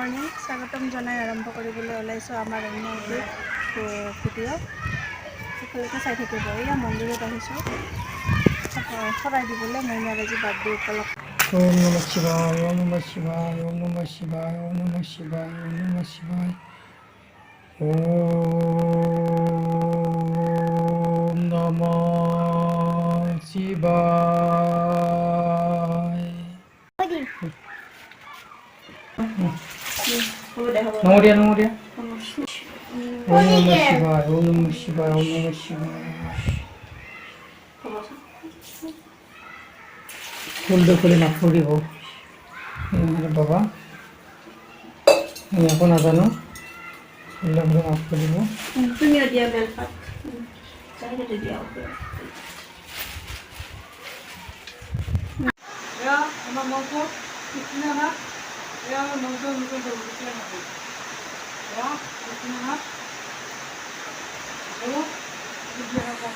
Morning স্বাগতম জনাই আৰম্ভ কৰিবলৈ ওলাইছোঁ আমাৰ অন্য এটি ভিডিঅ' সকলোকে চাই থাকিব। এয়া মন্দিৰত আহিছোঁ শৰাই দিবলৈ মইনাৰ আজি বাৰ্থডে উপলক্ষে। ওম নমঃ শিৱায় ওম নমঃ শিৱায় ওম নমঃ শিৱায় ওম নমঃ শিৱায় ওম নমঃ শিৱায় ওম নমঃ শিৱায়। নমৰিয়া নমৰিয়া ওম নমঃ শিৱায় ওম নমঃ শিৱায় ওম নমঃ শিৱায়। ফুলটো খুলি নাফুৰিব বাবা, আমি একো নাজানো। ফুলটো খুলি নাফুৰিব। তুমিও দিয়া বেলপাত চাইডতে দিয়া। আমার মাংস কিতনে না আমার মাংস মুখে দেবো কিতনে না কিতনে না বলো কিতনে না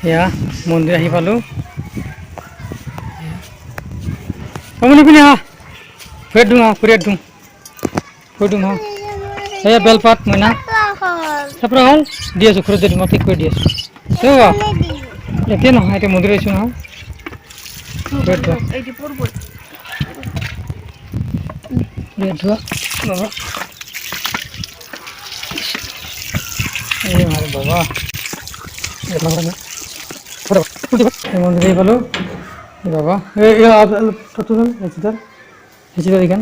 Ya, মন্দিৰ আহি পালো। কমলি পিনে হা ফুৰিয়াত দিওঁ হা এয়া বেলপাত মইনা চাপৰা হ'ল দি আছোঁ ঘৰত যদি মই ঠিক কৰি দি আছোঁ। এতিয়া নহয়, এতিয়া মন্দিৰ আহিছোঁ নহয়। বাবা বাবা মন্দিৰ পালো বাবা এইখান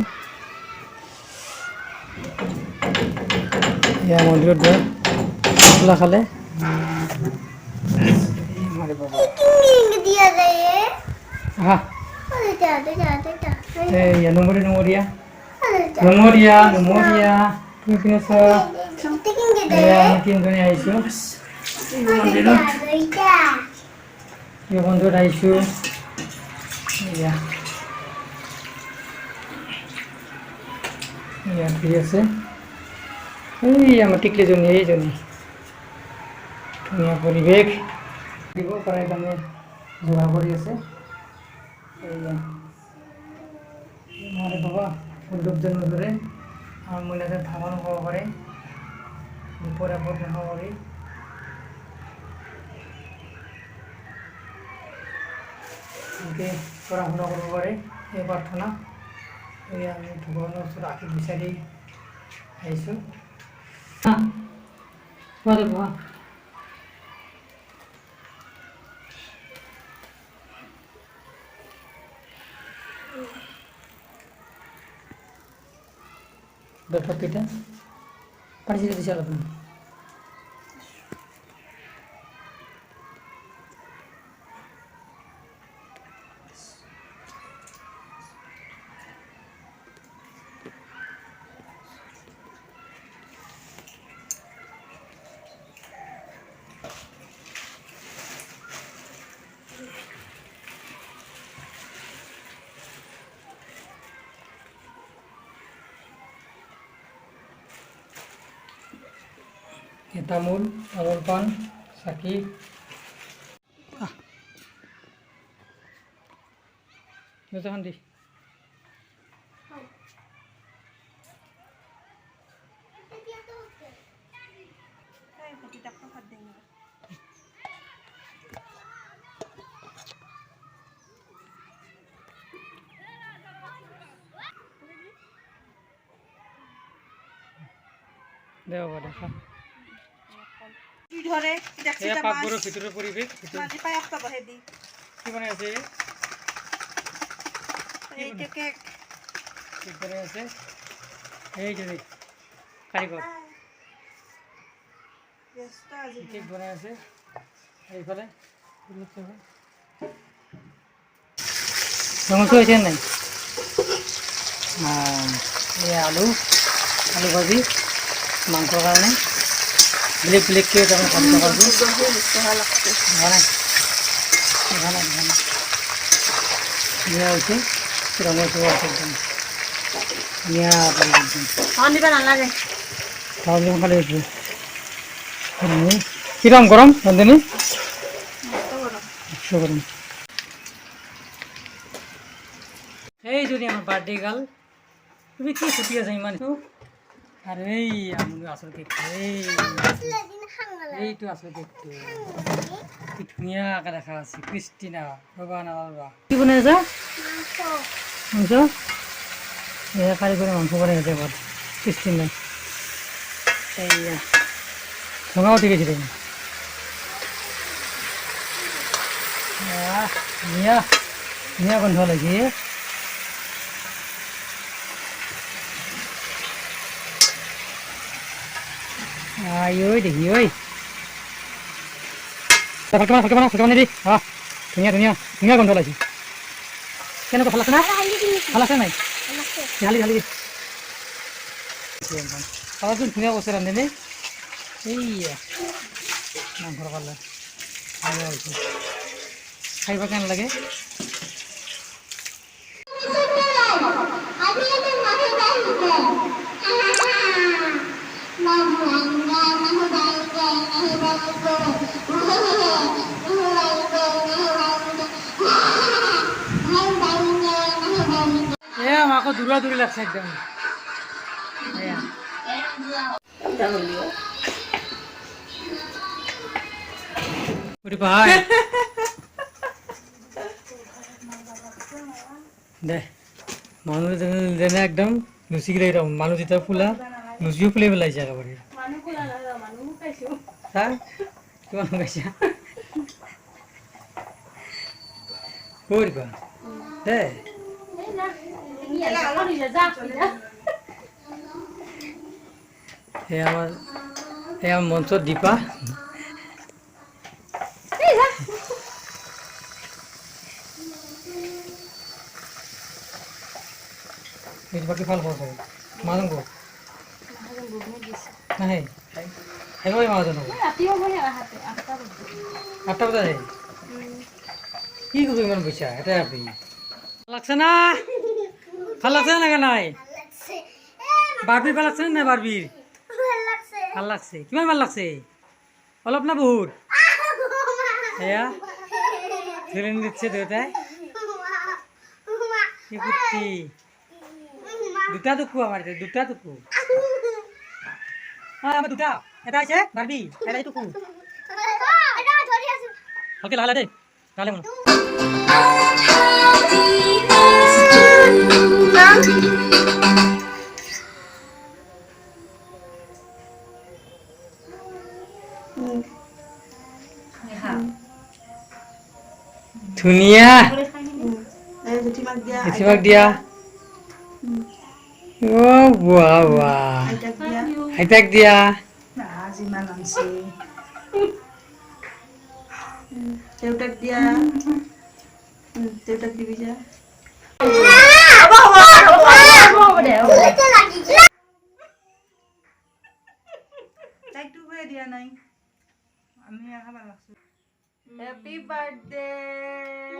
মন্দিৰত গৈ খোলা খালে নমৰীয়া তুমি পিনে তিনিজনী আহিছোঁ মন্দিৰত আহিছোঁ। ঠিক আছে, এই আমাৰ টিকলিজনী এইজনী ধুনীয়া পৰিৱেশ দিব পাৰে কাৰণে যোগাৰ কৰি আছে। বাবা সৌন্দৰ্য নজৰে আমাৰ মহিলাদের ভ্ৰমণ কৰিব পাৰে, দুপৰীয়া খাব পাৰি। এনেকৈ পঢ়া শুনা কৰিব পাৰে। এই প্ৰাৰ্থনা আমি ভগৱানৰ ওচৰত আশীষ বিচাৰি আহিছোঁ। বেলপাত কেইটা পানী চিটি দিছে অলপ। তামোল পাণ চাকি দি দেওয়া দেখা ধরে পাকঘরের ভিতরের পরিবেশ কি মানে আছে আছে এই যে কারিগর কেক বানায় আছে এইফালে মাংস হয়েছে নাই আলু আলু ভাজি মাংসৰ কাৰণে বেলেগ বেলেগকৈ তাৰমানে ভাজি পাৰছোঁ ধৰা ধুনীয়া হৈছে ৰঙৰ চবৰ আছে একদম ধুনীয়া একদম দিব নালাগে খাবলৈ সোনকালে হৈছে কিরম গরম নন্দিনী গরম এই যদি আমার বার্থডে গাল তুমি কি ছুটি আছে ইমান আর এই আমি আসল কেকটো এইটো আসল কেকটো কি ধুনীয়াকৈ দেখা আছে ক্রিস্টিনা বাবা না বাবা কি বনাই আছা মাংস এয়া কালি করে মাংস বনাই আছে এবার ক্রিস্টিনা এইয়া ধোঁয়াও ঠিক আছে দেখুন ধুনীয়া ধুনীয়া গোন্ধ লাগি ঐ দেখি ঐ ফালকে মানে দি ধুনীয়া ধুনীয়া ধুনীয়া গোন্ধ লাগিছে কেনেকুৱা ভাল আছে না ভাল আছে নাই হালি হালি চাবাচোন ধুনীয়া কৈছে ৰান্ধনি এইয়া মাংসৰ কালাৰ ধুনীয়া হৈছে খাইবা কেন লাগে আকৌ দূৰা দূৰি লাগছে একদম দে মানুহ যেনে একদম লুচি গিলাই মানুহ যেতিয়া ফুলা লুচিও ফুলাই পেলাইছে একেবাৰে কিমান শুকাইছা কৰিবা দে আমাৰ মঞ্চত দীপা বাকি ভাল পাব চাগে মাজন ক'ত নাহে আহিবই মাজন আঠটা বজাত আহে কি কৰিব ইমান পইচা এটাই আপি লাগছে না ভাল লাগছে না নাই বাৰ্বিৰ ভাল লাগছে নাই বাৰ্বিৰ ভাল লাগছে কিমান ভাল লাগছে অলপ না বহুত এয়া ঝুলনি দিচ্ছে দেউতাই কি কুর্তি দুটা টুকু আমার দুটা টুকু আমার দুটা এটা আছে বার্বি এটা টুকু ওকে লালা দে লালে মন ধুনিয়া বেছিভাগ দিয়া Oh, wow. Aitak dia. Nah, si Manon sih. Teutak dia. Teutak di bisa. Take two way dia nai. Ami yang apa maksud? Happy birthday.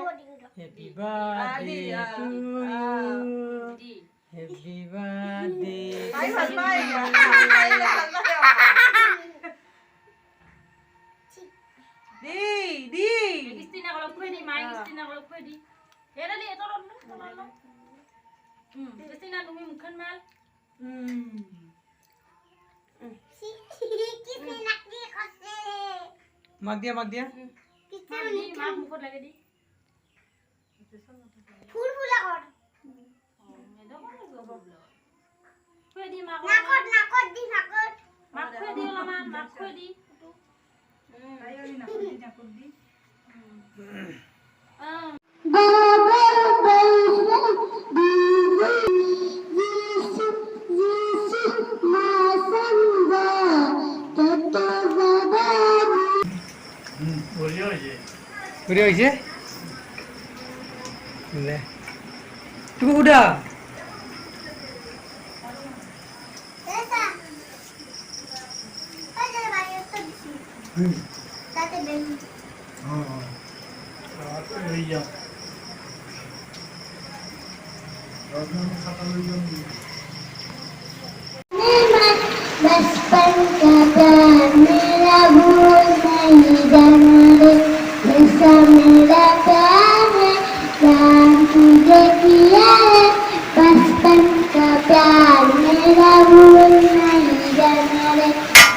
Happy birthday to you. Happy birthday. Bye bye. Di. Kristina kalau kue di, main Kristina kalau kue di. Ya tadi tolong. Kristina nunggu mungkin mal. Mag dia. Mak mukut lagi di. ফুল ফুলা কর Kue di mak. নাকট নাকট দি নাকট Mak kue di lama, mak kue di. Ayo ni nak pergi nak pergi. Udah aja. Udah. Tunggu udah. তাতে balloon बचपन का प्यार मेरा भूल नहीं जाना रे जैसा मेरा प्यार है प्यार तुझे किया है बचपन का प्यार मेरा भूल नहीं जाना रे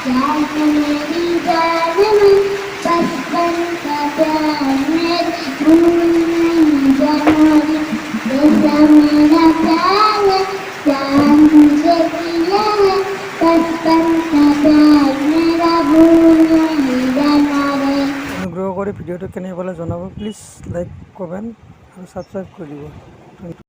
प्यार तो मेरी जान में बचपन का प्यार मेरा भूल नहीं जाना रे जैसा मेरा प्यार है प्यार तुझे किया है बचपन का प्यार मेरा भूल नहीं जाना रे অনুগ্ৰহ কৰি ভিডিঅ'টো কেনে পালে জনাব প্লিজ লাইক কমেণ্ট আৰু ছাবস্ক্ৰাইব কৰি দিব